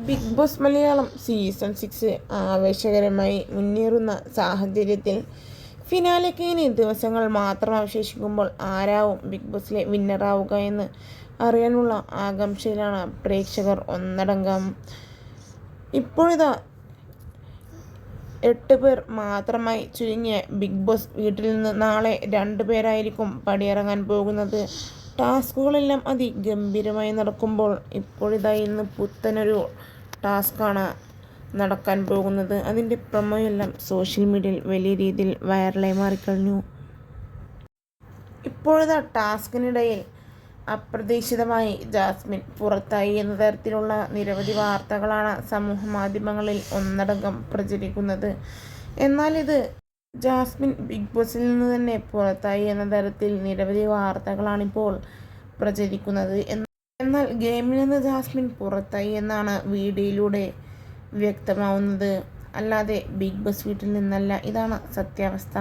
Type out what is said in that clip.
Big boss Malayalam season 6 ആവേശകരമായി മുന്നേറുന്ന സാഹചര്യത്തിൽ ഫിനാലെക്ക് ഇനി ദിവസങ്ങൾ മാത്രം അവശേഷിക്കുമ്പോൾ ആരാവും ബിഗ് ബോസിലെ വിന്നറാവുക എന്ന് അറിയാനുള്ള ആകാംക്ഷയിലാണ് പ്രേക്ഷകർ ഒന്നടങ്കം. ഇപ്പോഴിതാ 8 പേർ മാത്രമായി ചുരുങ്ങിയ ബിഗ് ബോസ് വീട്ടിൽ നിന്ന് നാളെ 2 പേരായിരിക്കും പടിയിറങ്ങാൻ പോകുന്നത്. ടാസ്കുകളെല്ലാം അതിഗംഭീരമായി നടക്കുമ്പോൾ ഇപ്പോഴിതാ ഇന്ന് പുത്തനൊരു ടാസ്ക്കാണ് നടക്കാൻ പോകുന്നത്. അതിൻ്റെ പ്രൊമോയെല്ലാം സോഷ്യൽ മീഡിയയിൽ വലിയ രീതിയിൽ വൈറലായി മാറിക്കഴിഞ്ഞു. ഇപ്പോഴത്തെ ടാസ്കിനിടയിൽ അപ്രതീക്ഷിതമായി ജാസ്മിൻ പുറത്തായി എന്ന തരത്തിലുള്ള നിരവധി വാർത്തകളാണ് സമൂഹ മാധ്യമങ്ങളിൽ ഒന്നടങ്കം പ്രചരിക്കുന്നത്. എന്നാൽ ഇത് ജാസ്മിൻ ബിഗ് ബോസിൽ നിന്ന് തന്നെ പുറത്തായി എന്ന തരത്തിൽ നിരവധി വാർത്തകളാണിപ്പോൾ പ്രചരിക്കുന്നത്. എന്നാൽ ഗെയിമിൽ നിന്ന് ജാസ്മിൻ പുറത്തായി എന്നാണ് വീഡിയോയിലൂടെ വ്യക്തമാവുന്നത്, അല്ലാതെ ബിഗ് ബോസ് വീട്ടിൽ നിന്നല്ല. ഇതാണ് സത്യാവസ്ഥ.